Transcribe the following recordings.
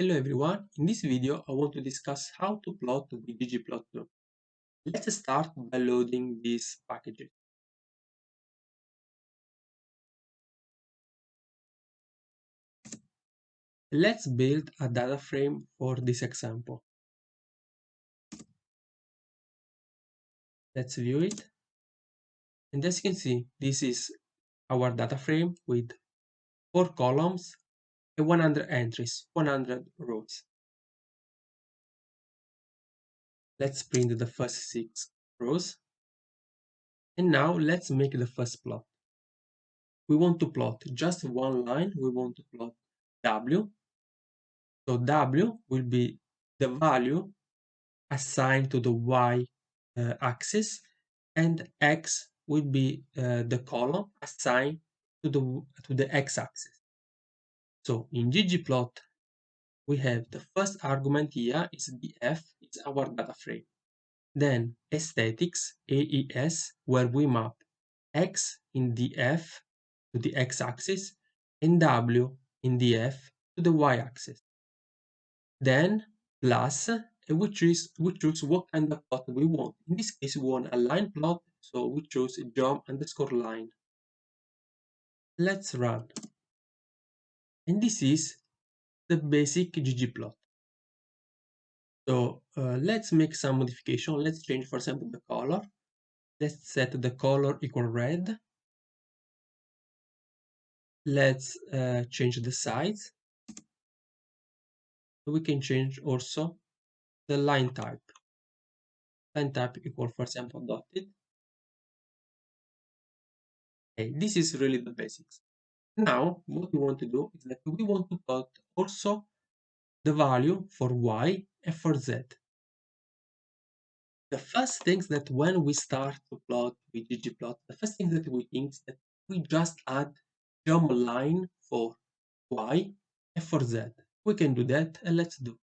Hello everyone, in this video I want to discuss how to plot with ggplot2. Let's start by loading these packages. Let's build a data frame for this example. Let's view it. And as you can see, this is our data frame with 4 columns and 100 entries, 100 rows. Let's print the first 6 rows. And now let's make the first plot. We want to plot just one line. We want to plot W. So W will be the value assigned to the y axis, and x will be the column assigned to the x-axis. So in ggplot, we have the first argument here is df, it's our data frame. Then aesthetics, AES, where we map x in df to the x-axis and w in df to the y-axis. Then plus, we choose what kind of plot we want. In this case, we want a line plot, so we choose geom_line. Let's run. And this is the basic ggplot. So let's make some modification. Let's change, for example, the color. Let's set the color equal red. Let's change the size. We can change also the line type. Line type equal, for example, dotted. Okay, this is really the basics. Now, what we want to do is that we want to plot also the value for y and for z. The first thing that when we start to plot with ggplot, the first thing that we think is that we just add geom line for y and for z. We can do that, and let's do.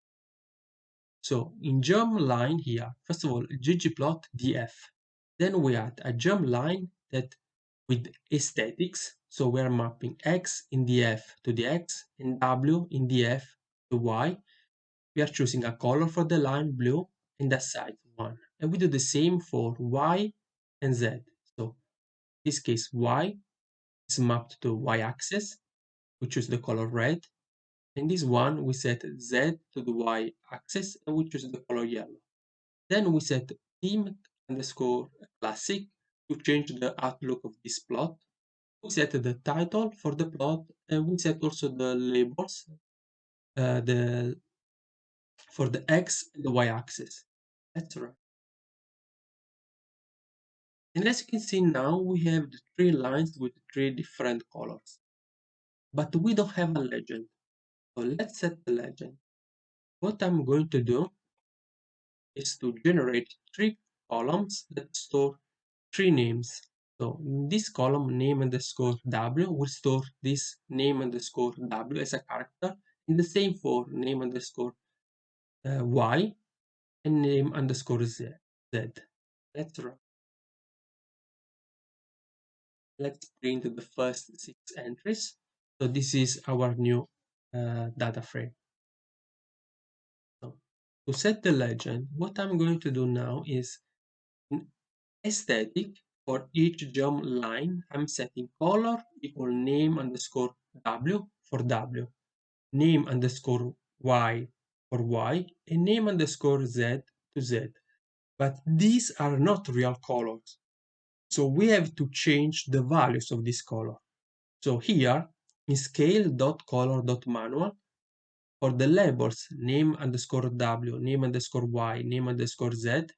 So in geom line here, first of all, ggplot df. Then we add a geom line that with aesthetics, so we are mapping x in df to the x and w in df to y. We are choosing a color for the line blue and a size 1. And we do the same for y and z. So in this case, y is mapped to y-axis. We choose the color red. And this one, we set z to the y-axis and we choose the color yellow. Then we set theme_classic to change the outlook of this plot. We set the title for the plot, and we set also the labels for the x and the y-axis. That's right. And as you can see now, we have the 3 lines with 3 different colors. But we don't have a legend. So let's set the legend. What I'm going to do is to generate 3 columns that store 3 names. So in this column, name_w will store this name_w as a character, and the same for name_y and name_z. Let's run. Let's print the first 6 entries. So this is our new data frame. So to set the legend, what I'm going to do now is in aesthetic for each geom line, I'm setting color equal name_w for w, name_y for y, and name_z to z. But these are not real colors. So we have to change the values of this color. So here in scale.color.manual, for the labels name_w, name_y, name_z,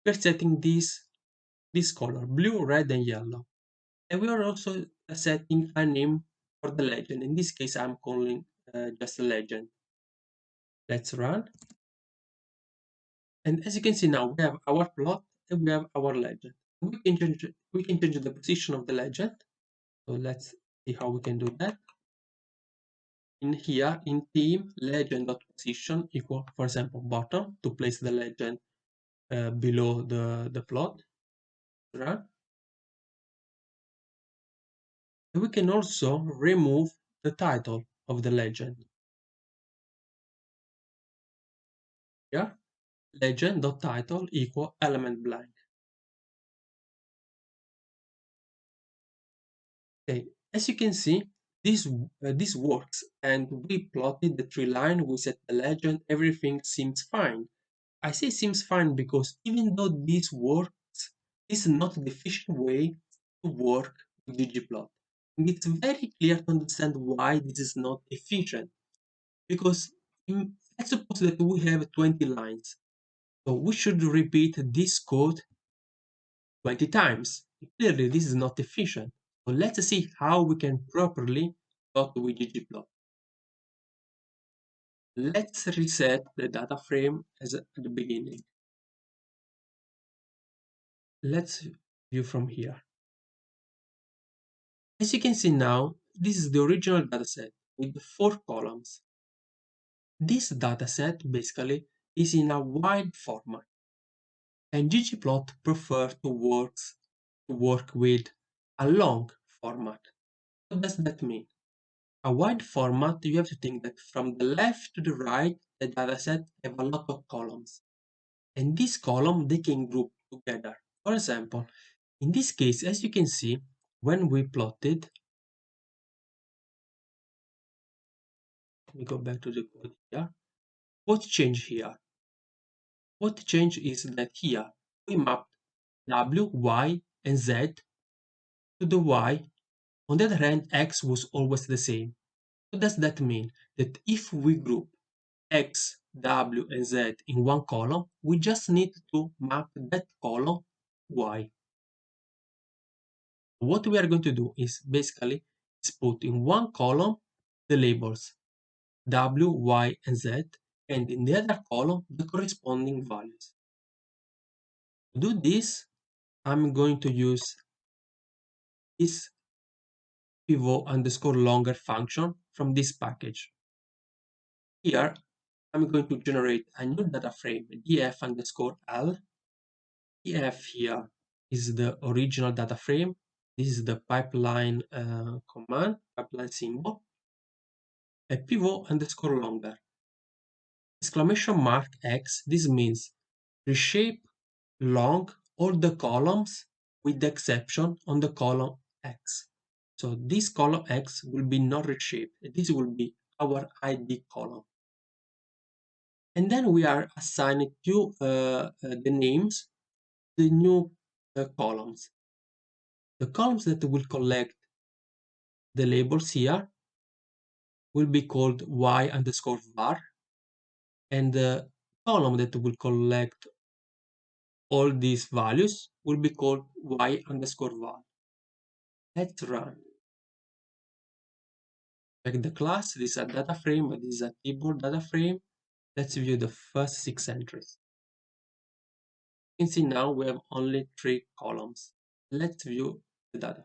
we're setting this color, blue, red, and yellow. And we are also setting a name for the legend. In this case, I'm calling just a legend. Let's run. And as you can see now, we have our plot and we have our legend. We can change the position of the legend. So let's see how we can do that. In here, in theme, legend.position equal, for example, bottom to place the legend below the plot. Run. And we can also remove the title of the legend. here, legend.title equal element blank. Okay, as you can see, this works, and we plotted the tree line, we set the legend, everything seems fine. I say seems fine because even though this works, this is not the efficient way to work with ggplot. And it's very clear to understand why this is not efficient. Because let's suppose that we have 20 lines. So we should repeat this code 20 times. Clearly, this is not efficient. So let's see how we can properly plot with ggplot. Let's reset the data frame as at the beginning. Let's view from here. As you can see now, this is the original dataset with 4 columns. This dataset basically is in a wide format, and ggplot prefers to work with a long format. What does that mean? A wide format, you have to think that from the left to the right, the dataset have a lot of columns. And these columns, they can group together. For example, in this case, as you can see, when we plotted, we go back to the code here, what changed here? What changed is that here we mapped W, Y, and Z to the Y. On the other hand, X was always the same. What does that mean? That if we group X, W, and Z in one column, we just need to map that column Y. What we are going to do is basically put in one column the labels W, Y, and Z, and in the other column the corresponding values. To do this, I'm going to use this pivot underscore longer function from this package. Here, I'm going to generate a new data frame, df underscore l. df here is the original data frame. This is the pipeline command, pipeline symbol. A pivot underscore longer. Exclamation mark x, this means reshape long all the columns with the exception on the column x. So this column x will be not reshaped. This will be our ID column. And then we are assigning to the names, the new columns. The columns that will collect the labels here will be called y underscore var, and the column that will collect all these values will be called y underscore var. Let's run. Like the class, this is a data frame, this is a keyboard data frame. Let's view the first 6 entries. You can see now we have only 3 columns. Let's view the data frame.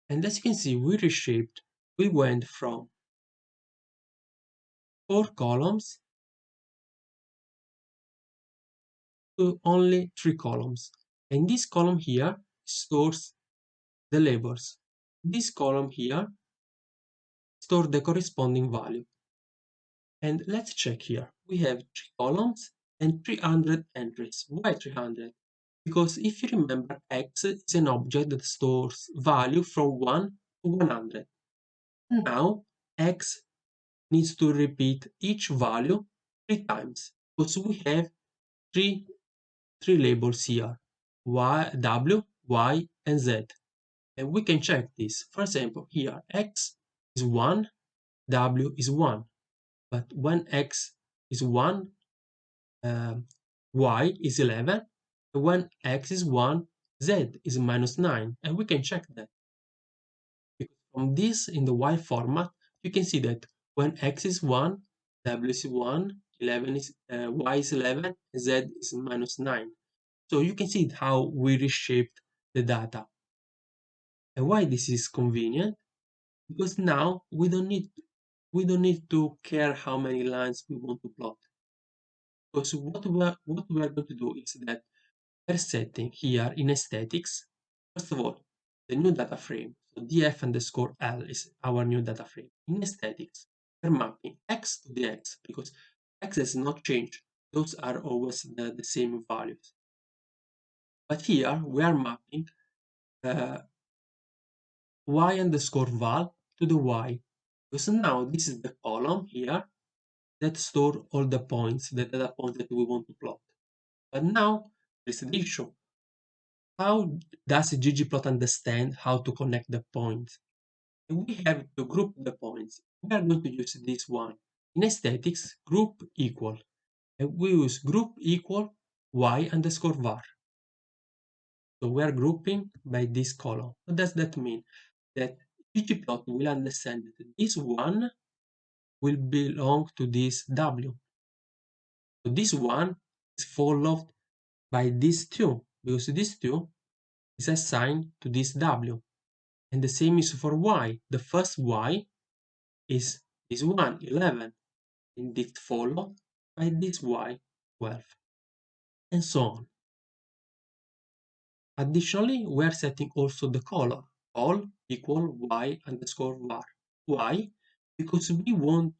And as you can see, we reshaped. We went from 4 columns to only 3 columns. And this column here stores the labels. This column here stores the corresponding value. And let's check here. We have 3 columns and 300 entries. Why 300? Because if you remember, X is an object that stores value from 1 to 100. Now, X needs to repeat each value 3 times, because we have three labels here, Y, W, Y, and Z. And we can check this. For example, here, X is 1, W is 1. But when X is 1, Y is 11. And when X is 1, Z is minus 9. And we can check that. Because from this, in the Y format, you can see that when X is 1, W is 1, 11 is, Y is 11, Z is minus 9. So you can see how we reshaped the data. And why this is convenient? Because now we don't need to care how many lines we want to plot. Because what we are going to do is that we're setting here in aesthetics, first of all, the new data frame. So df underscore l is our new data frame. In aesthetics, we're mapping x to the x because X has not changed. Those are always the same values. But here we are mapping uh, y underscore val to the y. Because now this is the column here that store all the points, the data points that we want to plot. But now there's the issue. How does ggplot understand how to connect the points? And we have to group the points. We are going to use this one. In aesthetics, group equal. And we use group equal y underscore var. So we are grouping by this column. What does that mean? That ggplot will understand that this one will belong to this w. So this one is followed by this 2, because this 2 is assigned to this w. And the same is for y. The first y is this one, 11, and it followed by this y, 12, and so on. Additionally, we are setting also the color, all equal y underscore var. Why? Because we want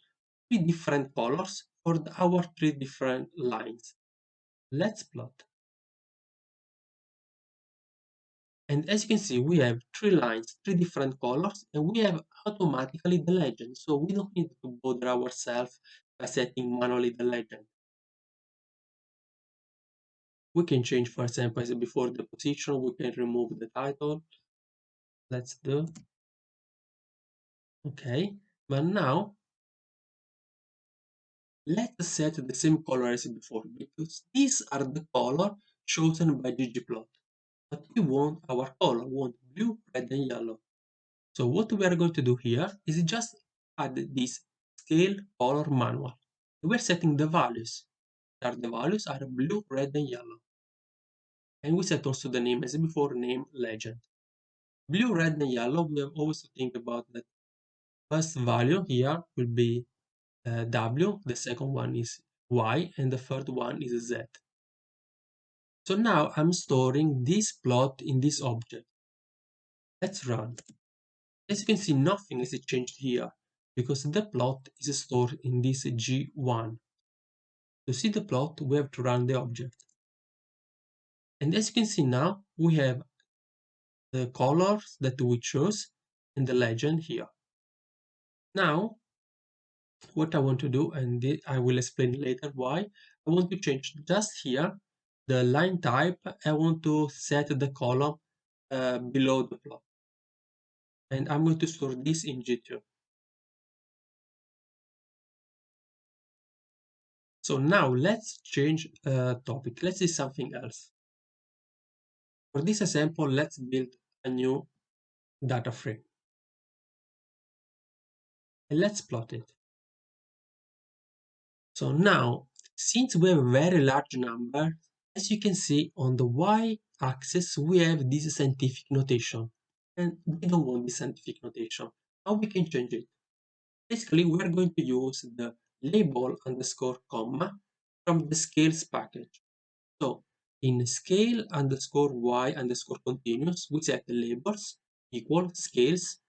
3 different colors for our 3 different lines. Let's plot. And as you can see, we have 3 lines, 3 different colors, and we have automatically the legend. So we don't need to bother ourselves by setting manually the legend. We can change, for example, as before, the position. We can remove the title. Let's do. Okay. But now, let's set the same color as before, because these are the color chosen by ggplot. But we want our color, we want blue, red, and yellow. So what we are going to do here is just add this scale color manual. We're setting the values. The values are blue, red, and yellow. And we set also the name as before, name legend. Blue, red, and yellow, we have always to think about that first value here will be W, the second one is Y, and the third one is Z. So now I'm storing this plot in this object. Let's run. As you can see, nothing is changed here because the plot is stored in this G1. To see the plot, we have to run the object. And as you can see now, we have the colors that we chose and the legend here. Now, what I want to do, and I will explain later why, I want to change just here the line type. I want to set the column below the plot. And I'm going to store this in G2. So now let's change topic. Let's see something else. For this example, let's build a new data frame. And let's plot it. So now, since we have a very large number, as you can see on the y-axis, we have this scientific notation. And we don't want this scientific notation. How we can change it? Basically, we are going to use the label underscore comma from the scales package. So in scale underscore y underscore continuous, we set the labels equal scales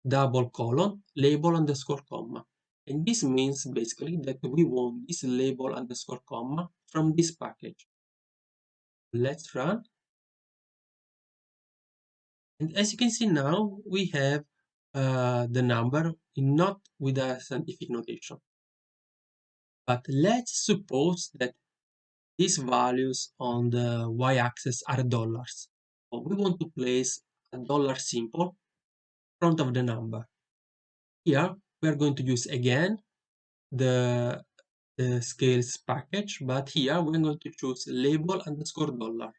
double colon label underscore comma. And this means basically that we want this label underscore comma from this package. Let's run. And as you can see now, we have the number not with a scientific notation. But let's suppose that these values on the y-axis are dollars. So we want to place a dollar symbol in front of the number. Here, we are going to use again the scales package, but here we're going to choose label underscore dollar.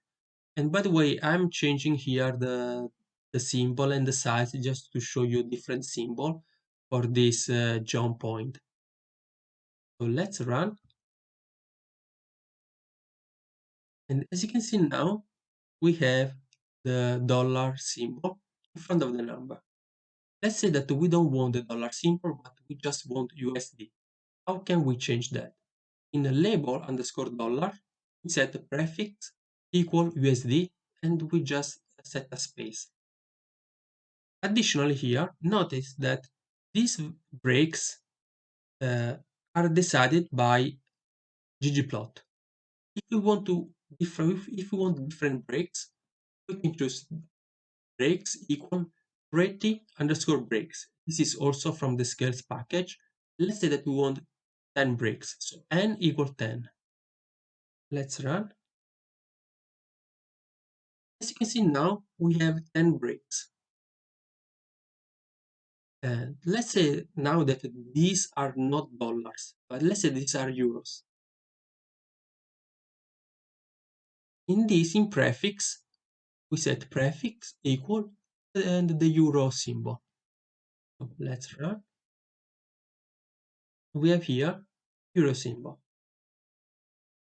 And by the way, I'm changing here the symbol and the size just to show you different symbol for this jump point. So let's run. And as you can see now, we have the dollar symbol in front of the number. Let's say that we don't want the dollar symbol, but we just want USD. How can we change that? In a label underscore dollar, we set the prefix equal USD and we just set a space. Additionally here, notice that this breaks are decided by ggplot. If we want if we want different breaks, we can choose breaks equal pretty underscore breaks. This is also from the scales package. Let's say that we want 10 breaks, so n equal 10. Let's run. As you can see now, we have 10 breaks. And let's say now that these are not dollars, but let's say these are euros. In prefix, we set prefix equal and the euro symbol. So let's run. We have here euro symbol.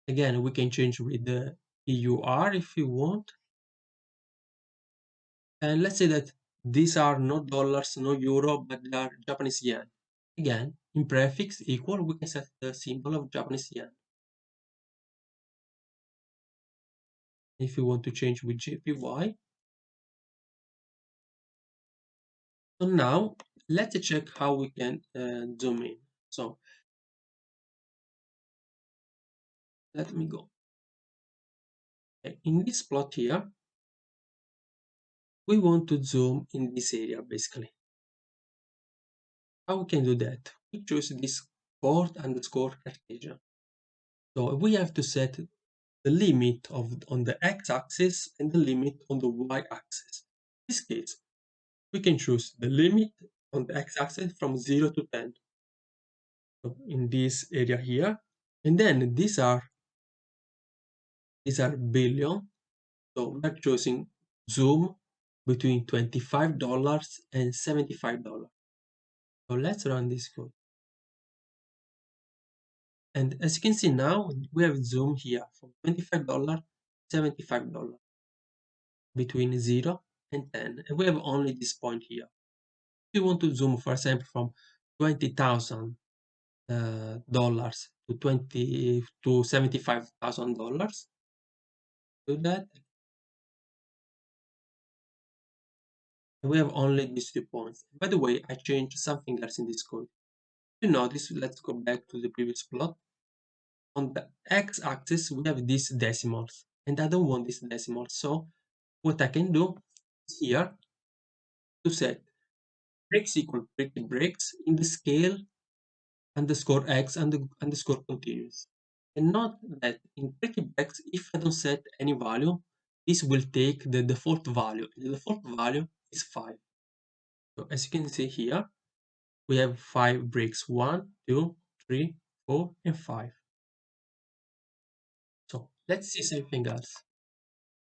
Again, we can change with the EUR if you want. And let's say that these are not dollars, no euro, but they are Japanese yen. Again, in prefix equal, we can set the symbol of Japanese yen. If you want to change with JPY. So now let's check how we can zoom in. So let me go. Okay, in this plot here, we want to zoom in this area basically. How we can do that? We choose this chord underscore Cartesian. So we have to set the limit on the x-axis and the limit on the y-axis. In this case, we can choose the limit on the x-axis from 0 to 10. So in this area here, and then these are billion. So we're choosing zoom between $25 and $75. So let's run this code. And as you can see now, we have zoom here from $25 to $75 between 0 and 10. And we have only this point here. If you want to zoom, for example, from $20,000 to $75,000, do that. And we have only these 2 points. By the way, I changed something else in this code. To notice, let's go back to the previous plot. On the x-axis, we have these decimals, and I don't want these decimals. So what I can do is here to set breaks equal pretty breaks in the scale underscore x underscore continuous. And note that in pretty breaks, if I don't set any value, this will take the default value. The default value is 5. So as you can see here, we have 5 breaks: 1, 2, 3, 4, and 5. So let's see something else.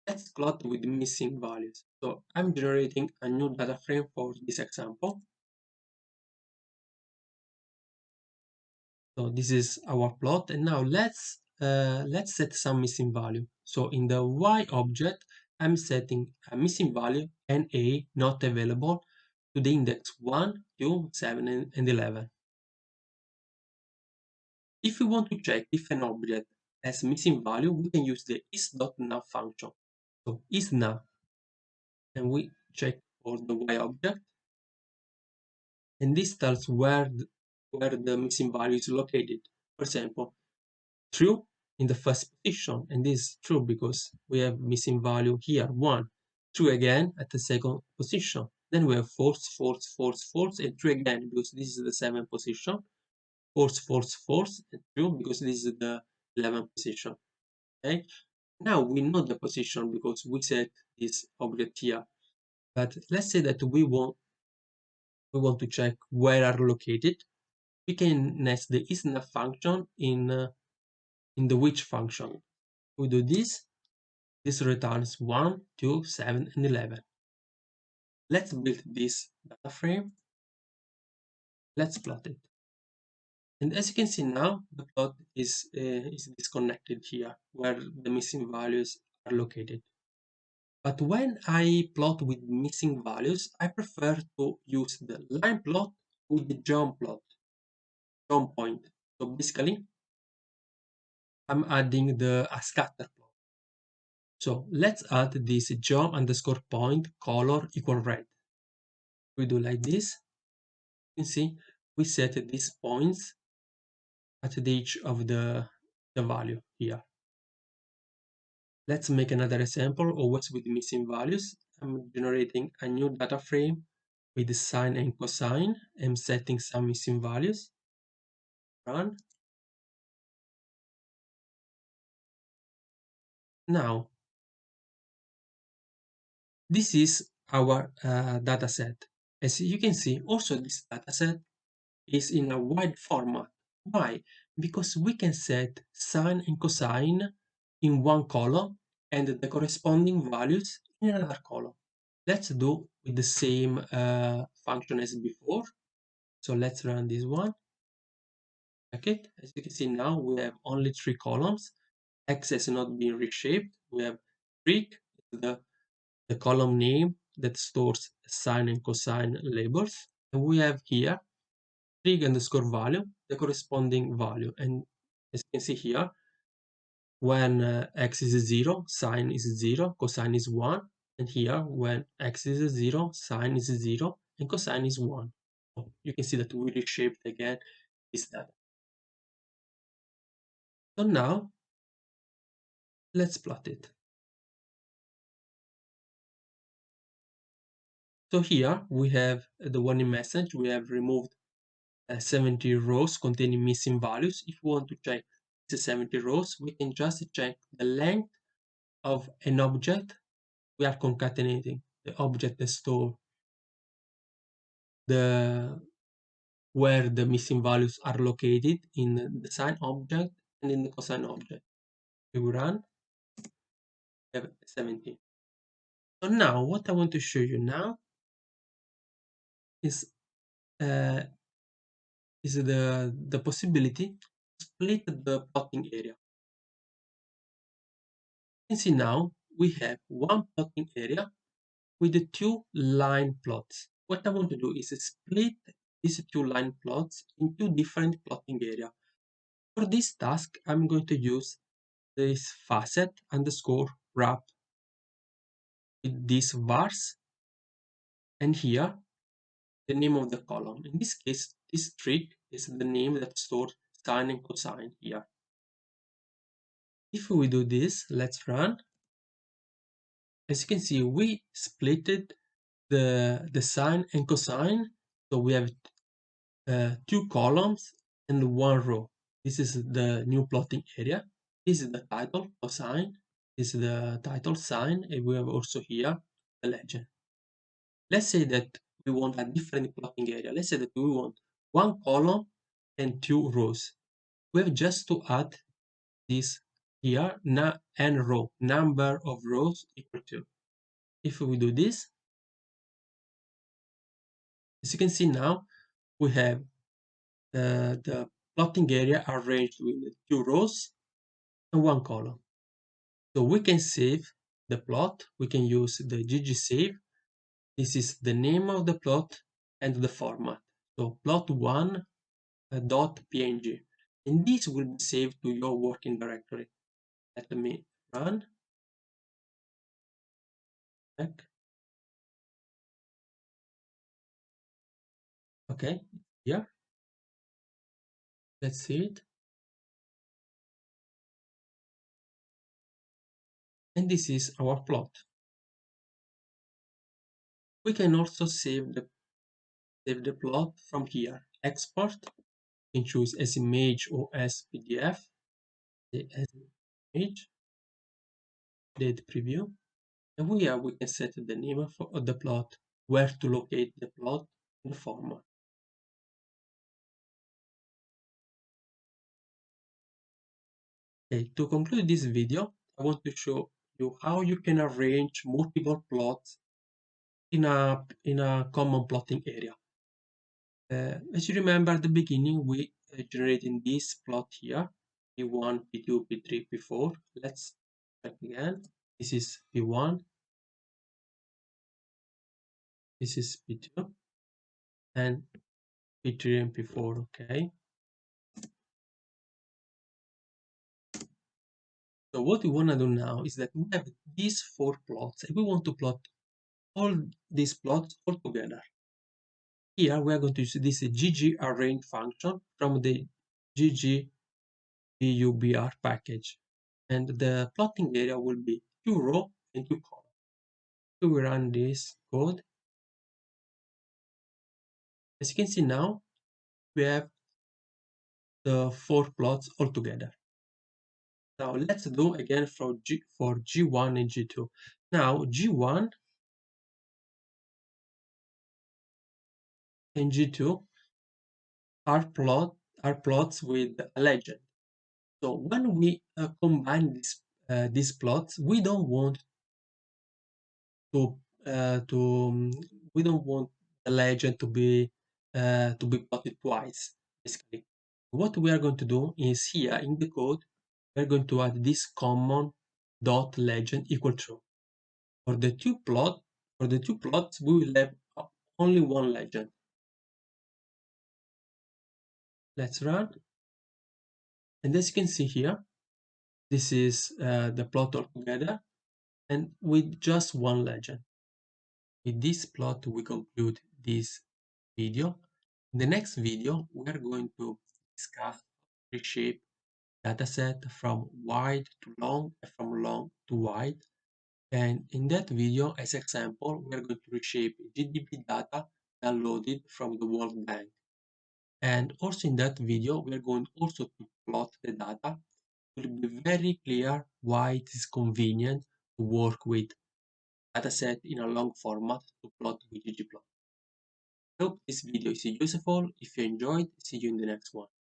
Let's plot with missing values. So I'm generating a new data frame for this example. So this is our plot, and now let's set some missing value. So in the y object, I'm setting a missing value NA not available to the index 1, 2, 7, and 11. If we want to check if an object has missing value, we can use the is.now function. So is.now, and we check for the y object, and this tells where the missing value is located. For example, true in the first position, and this is true because we have missing value here, 1. True again at the second position. Then we have false, false, false, false, and true again because this is the 7th position. False, false, false, and true because this is the 11th position. Okay. Now we know the position because we set this object here. But let's say that we want to check where are located. We can nest the isNav function in the which function. We do this. This returns 1, 2, 7, and 11. Let's build this data frame. Let's plot it. And as you can see now, the plot is disconnected here, where the missing values are located. But when I plot with missing values, I prefer to use the line plot with the jump plot, jump point. So basically, I'm adding a scatter plot. So let's add this jump underscore point color equal red. We do like this. You can see we set these points at each of the value here. Let's make another example, always with missing values. I'm generating a new data frame with sine and cosine. I'm setting some missing values. Run. Now, this is our data set. As you can see, also this data set is in a wide format. Why? Because we can set sine and cosine in one column and the corresponding values in another column. Let's do with the same function as before. So let's run this one. Okay, as you can see now we have only 3 columns. X has not been reshaped. We have trig, the column name that stores sine and cosine labels. And we have here trig underscore value, the corresponding value. And as you can see here, when x is 0, sine is 0, cosine is 1. And here, when x is 0, sine is 0, and cosine is 1. So you can see that we reshaped again this data. So now, let's plot it. So here we have the warning message. We have removed 70 rows containing missing values. If we want to check the 70 rows, we can just check the length of an object. We are concatenating the object that store the where the missing values are located in the sine object and in the cosine object. We will run, we have 17. So now what I want to show you now is uh, the possibility to split the plotting area. You can see now we have one plotting area with the 2 line plots. What I want to do is split these 2 line plots into different plotting area. For this task, I'm going to use this facet underscore wrap with these vars and here the name of the column. In this case, this trig is the name that stores sine and cosine here. If we do this, let's run. As you can see, we splitted the sine and cosine. So we have 2 columns and 1 row. This is the new plotting area. This is the title, cosine. This is the title, sine, and we have also here the legend. Let's say that we want a different plotting area. Let's say that we want 1 column and 2 rows. We have just to add this here, n row, number of rows equal to. If we do this, as you can see now, we have the plotting area arranged with 2 rows and 1 column. So we can save the plot. We can use the ggsave. This is the name of the plot and the format. So plot1 .png, and this will be saved to your working directory. Let me run. Back. Okay, here. Let's see it. And this is our plot. We can also save the plot from here. Export. You can choose as image or as PDF. As image. Date preview. And here we can set the name of the plot, where to locate the plot, and the format. Okay, to conclude this video, I want to show you how you can arrange multiple plots in a common plotting area. As you remember at the beginning, we generated this plot here, P1, P2, P3, P4. Let's check again. This is P1, this is P2, and P3 and P4, okay? So what we want to do now is that we have these 4 plots, and we want to plot all these plots all together. Here we are going to use this ggArrange function from the ggplot package, and the plotting area will be 2 row and 2 column. So we run this code. As you can see now, we have the 4 plots all together. Now let's do again for G1 and G2. Now G1 and G2 are plots with a legend. So when we combine these plots, we don't want to we don't want the legend to be plotted twice. Basically, what we are going to do is here in the code we're going to add this common dot legend equal true. For the two plots we will have only one legend. Let's run, and as you can see here, this is the plot altogether, and with just one legend. With this plot, we conclude this video. In the next video, we are going to discuss reshape dataset from wide to long and from long to wide. And in that video, as example, we are going to reshape GDP data downloaded from the World Bank. And also in that video, we are going also to plot the data. It will be very clear why it is convenient to work with dataset in a long format to plot with ggplot. I hope this video is useful. If you enjoyed, see you in the next one.